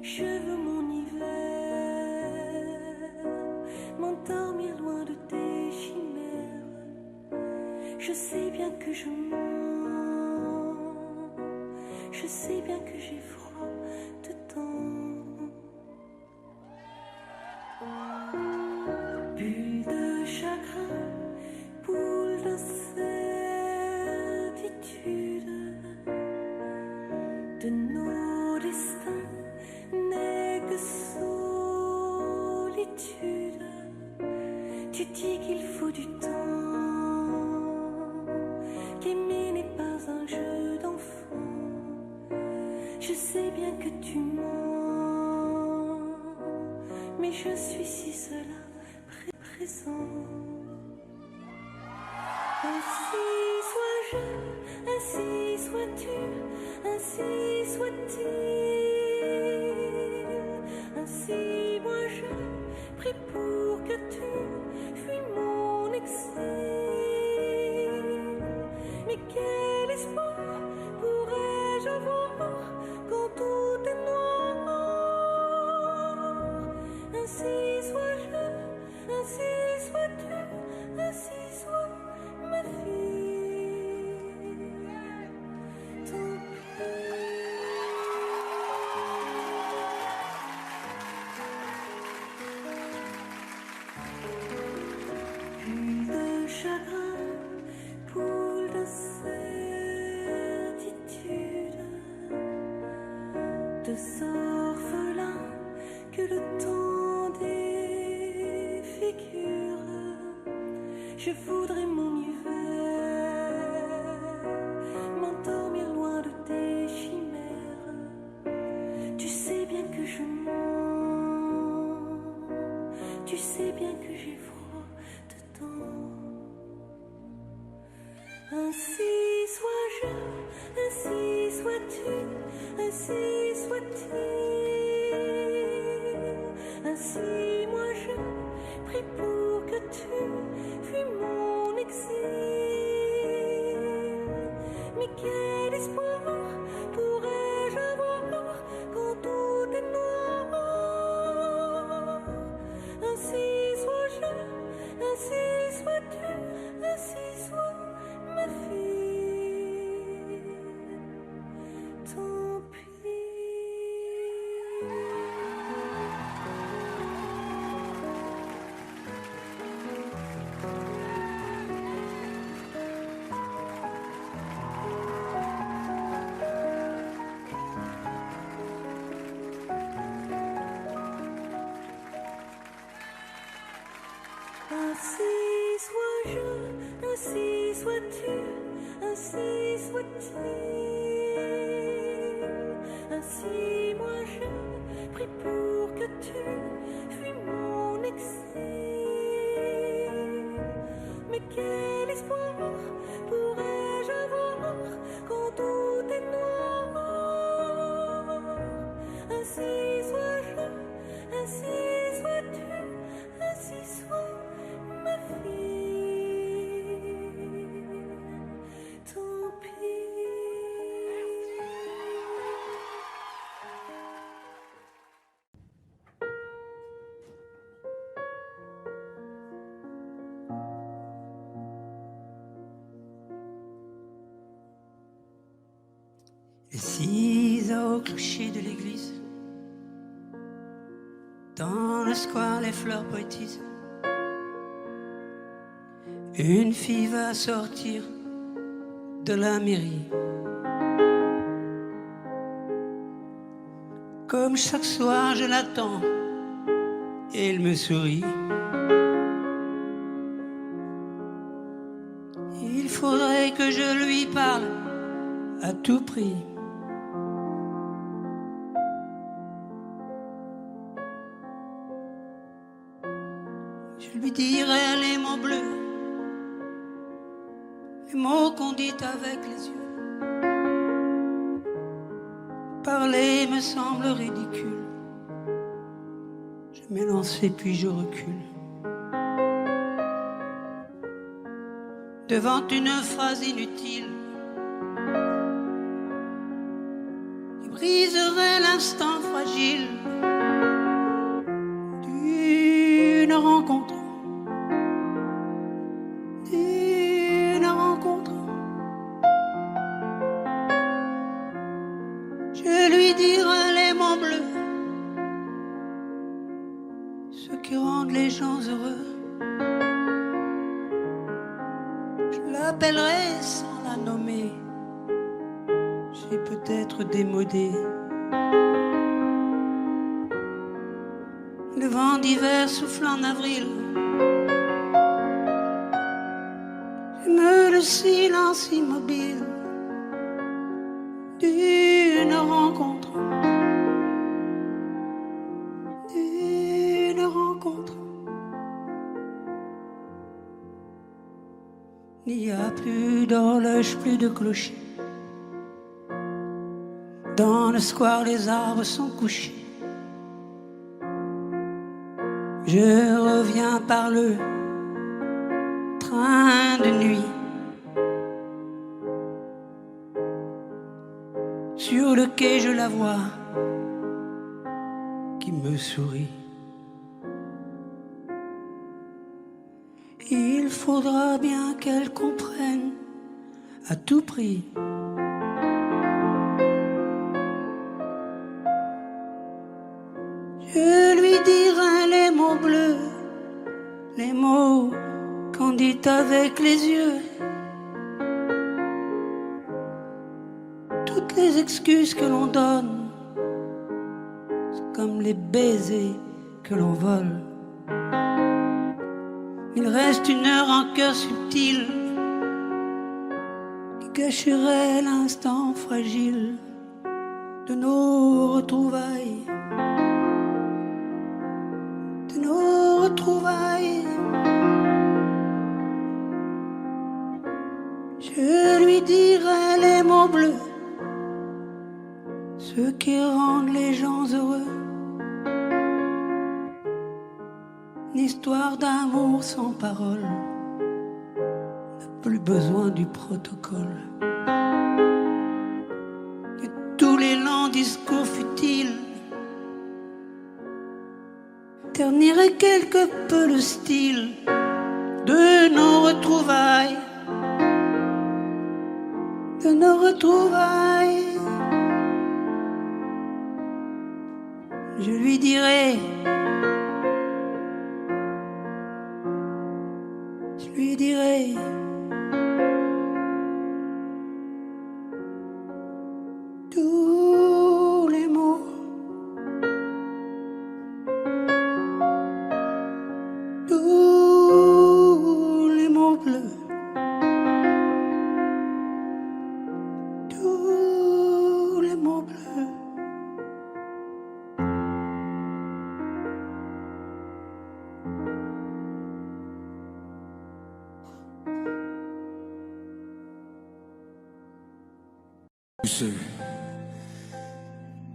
Je veux mon hiver, m'endormir loin de tes chimères. Je sais bien que je mens, je sais bien que j'ai froid dedans. Bulle de chagrin, boule d'incertitude, de nos destins n'est que solitude. Tu dis qu'il faut du temps, qu'aimer n'est pas un jeu d'enfant. Je sais bien que tu mens, mais je suis si seule présent. Ainsi sois-je, ainsi sois-tu, ainsi soit-il. Ainsi moi je prie pour que tu fuis mon exil. Mais quel espoir pourrais-je avoir quand tout est noir? Ainsi sois-je, ainsi sois-tu, ainsi soit ma fille. Tant pis. Bulle de chagrin, boule d'incertitude, de orphelins que le temps défigure. Je voudrais mon hiver, m'endormir loin de tes chimères. Tu sais bien que je mens, tu sais bien que j'ai froid dedans. Ainsi sois-je, ainsi sois-tu, ainsi soit-il. Ainsi moi je prie pour que tu fuis mon exil. Mais quel espoir pourrais-je avoir quand tout est noir? Ainsi sois-je, ainsi sois-tu, ainsi soit ma fille. Tant pis. Ainsi sois-je, ainsi sois-tu, ainsi soit-il. Ainsi moi je prie pour que tu fuis mon exil. Mais quel espoir pourrais-je avoir quand tout est noir? Ainsi sois-je, ainsi sois-tu, ainsi soit ma fille. Tant pis. Assise au clocher de l'église, dans le square les fleurs poétisent. Une fille va sortir de la mairie. Comme chaque soir je l'attends et elle me sourit. Il faudrait que je lui parle à tout prix. Je lui dirai les mots bleus, les mots qu'on dit avec les yeux. Parler me semble ridicule. Je m'élance et puis je recule. Devant une phrase inutile qui briserait l'instant fragile qui rendent les gens heureux. Je l'appellerai sans la nommer. J'ai peut-être démodé. Le vent d'hiver souffle en avril. J'aime le silence immobile d'une rencontre. D'une rencontre. Il n'y a plus d'horloge, plus de clocher. Dans le square, les arbres sont couchés. Je reviens par le train de nuit. Sur le quai, je la vois qui me sourit. Il faudra bien qu'elle comprenne à tout prix. Je lui dirai les mots bleus, les mots qu'on dit avec les yeux. Toutes les excuses que l'on donne, c'est comme les baisers que l'on vole. Il reste une heure en cœur subtil qui cacherait l'instant fragile de nos retrouvailles. De nos retrouvailles. Je lui dirai les mots bleus, ceux qui rendent les gens heureux. Une histoire d'amour sans parole, n'a plus besoin du protocole. Et tous les lents discours futiles terniraient quelque peu le style de nos retrouvailles. De nos retrouvailles. Je lui dirai, je lui dirai, tous les mots, tous les mots bleus, tous les mots bleus. Tous ceux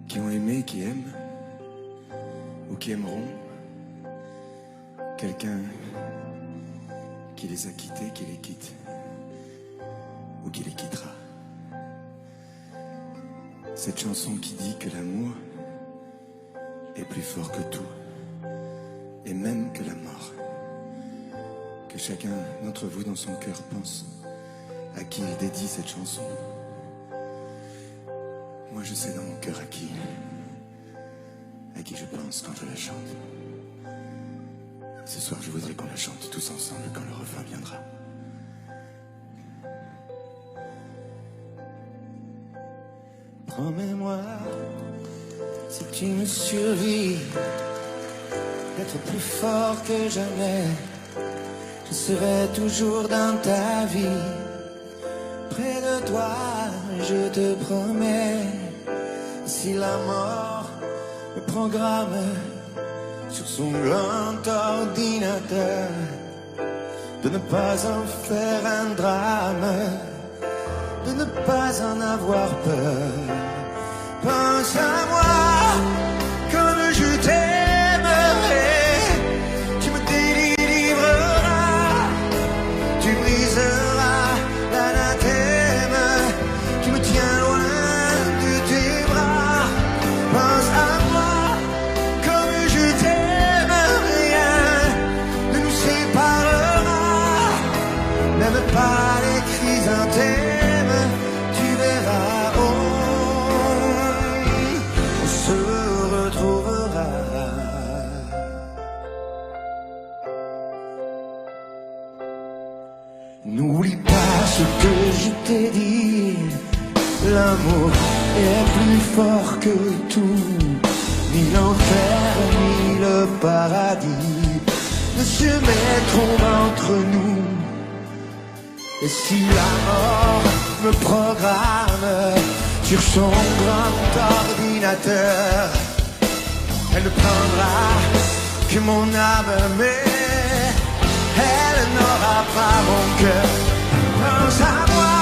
qui ont aimé, qui aiment, ou qui aimeront quelqu'un qui les a quittés, qui les quitte, ou qui les quittera. Cette chanson qui dit que l'amour est plus fort que tout, et même que la mort. Que chacun d'entre vous dans son cœur pense à qui il dédie cette chanson. Moi je sais dans mon cœur à qui je pense quand je la chante. Ce soir je voudrais qu'on la chante tous ensemble quand le refrain viendra. Promets-moi, si tu me survis, d'être plus fort que jamais. Je serai toujours dans ta vie, près de toi, je te promets. Si la mort me programme sur son grand ordinateur, de ne pas en faire un drame, de ne pas en avoir peur. Pense à moi comme je t'aimerai. Tu me délivreras, tu briseras l'anathème, tu me tiens loin de tes bras. Pense à moi comme je t'aime, rien ne nous séparera, même pas les chrysanthèmes. Tu verras, on se ce que je t'ai dit. L'amour est plus fort que tout, ni l'enfer ni le paradis ne se mettront entre nous. Et si la mort me programme sur son grand ordinateur, elle ne prendra que mon âme, mais elle n'aura pas mon cœur. Pense à moi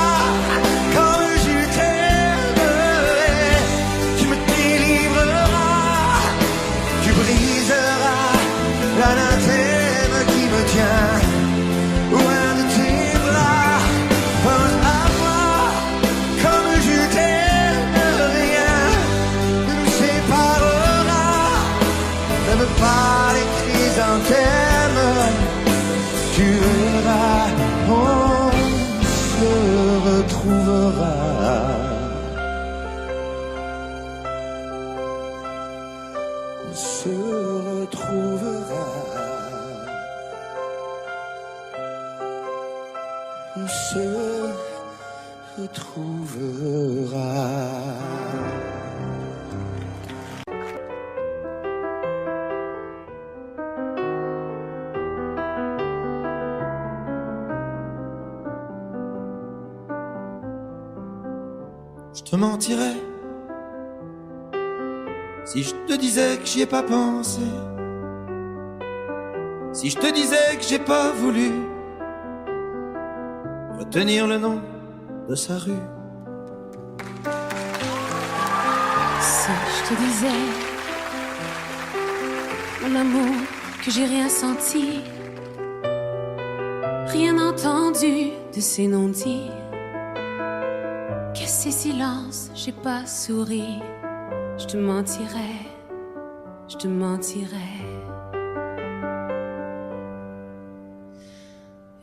comme je t'aimerai, tu me délivreras, tu briseras l'anathème qui me tient loin de tes bras. Pense à moi comme je t'aime, rien ne nous séparera, même pas les chrysanthèmes. Tu verras, on se retrouvera. On se retrouvera. On se retrouvera. Je te mentirais si je te disais que j'y ai pas pensé, si je te disais que j'ai pas voulu retenir le nom de sa rue. Si je te disais, mon amour, que j'ai rien senti, rien entendu de ces non-dits, que ces silences, j'ai pas souri, je te mentirais, je te mentirais.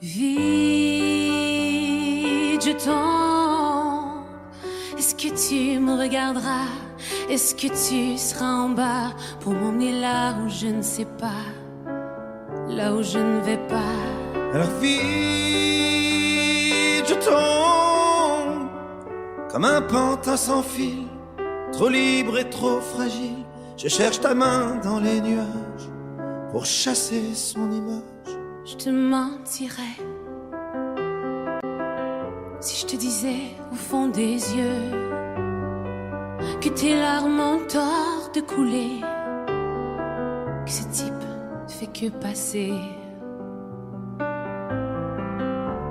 Vite, je tombe. Est-ce que tu me regarderas? Est-ce que tu seras en bas pour m'emmener là où je ne sais pas, là où je ne vais pas? Alors vite, je tombe comme un pantin sans fil, trop libre et trop fragile. Je cherche ta main dans les nuages pour chasser son image. Je te mentirais si je te disais au fond des yeux que tes larmes ont tort de couler, que ce type ne fait que passer.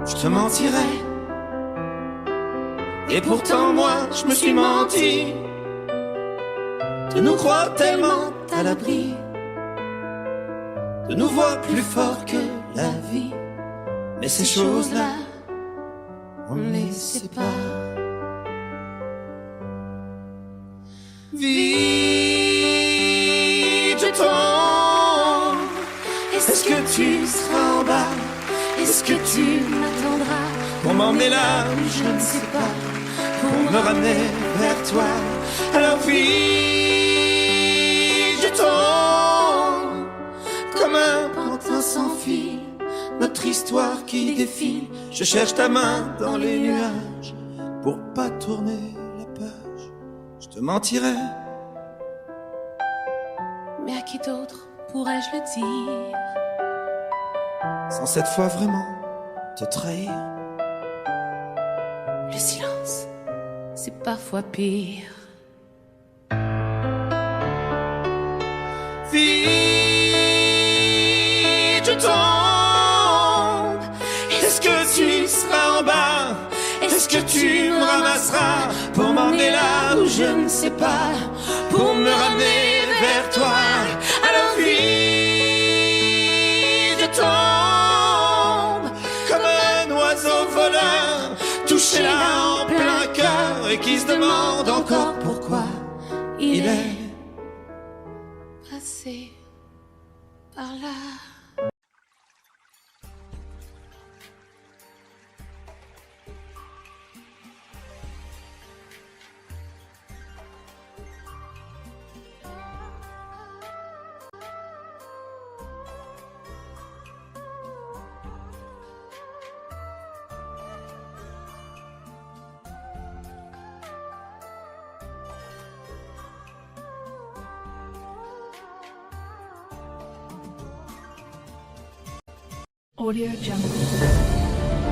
Je te mentirais, et pourtant moi je me suis menti, de nous croire tellement à l'abri, de nous voir plus fort que la vie. Mais ces choses-là, on ne les sait pas. Vite, je tombe. Est-ce que tu seras en bas? Est-ce que tu m'attendras pour m'emmener là où je ne sais pas, pour me ramener vers toi? Alors vite, je tombe comme un pantin sans fil, notre histoire qui défile. Je cherche ta main dans les nuages pour pas tourner la page. Je te mentirais, mais à qui d'autre pourrais-je le dire sans cette fois vraiment te trahir? Le silence, c'est parfois pire. Vite, je tombe. Est-ce que tu seras en bas? Est-ce que tu me ramasseras pour m'emmener là où je ne sais pas, pour me ramener vers toi? Alors vite, je tombe comme un oiseau voleur, touché là en plein cœur et qui se demande encore pourquoi il est passé par là. Audio Jungle.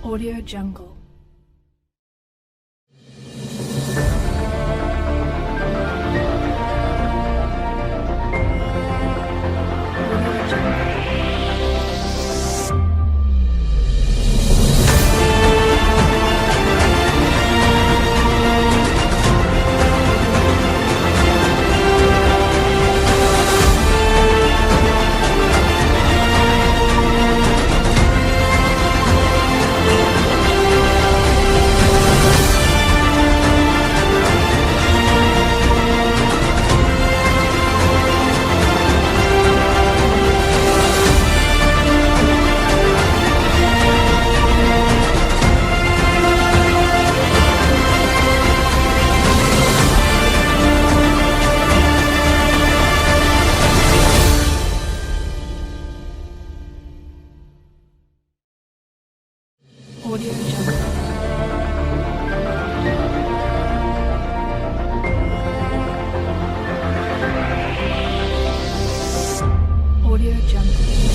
Audio Jungle. Audio Jungle. Audio Jungle.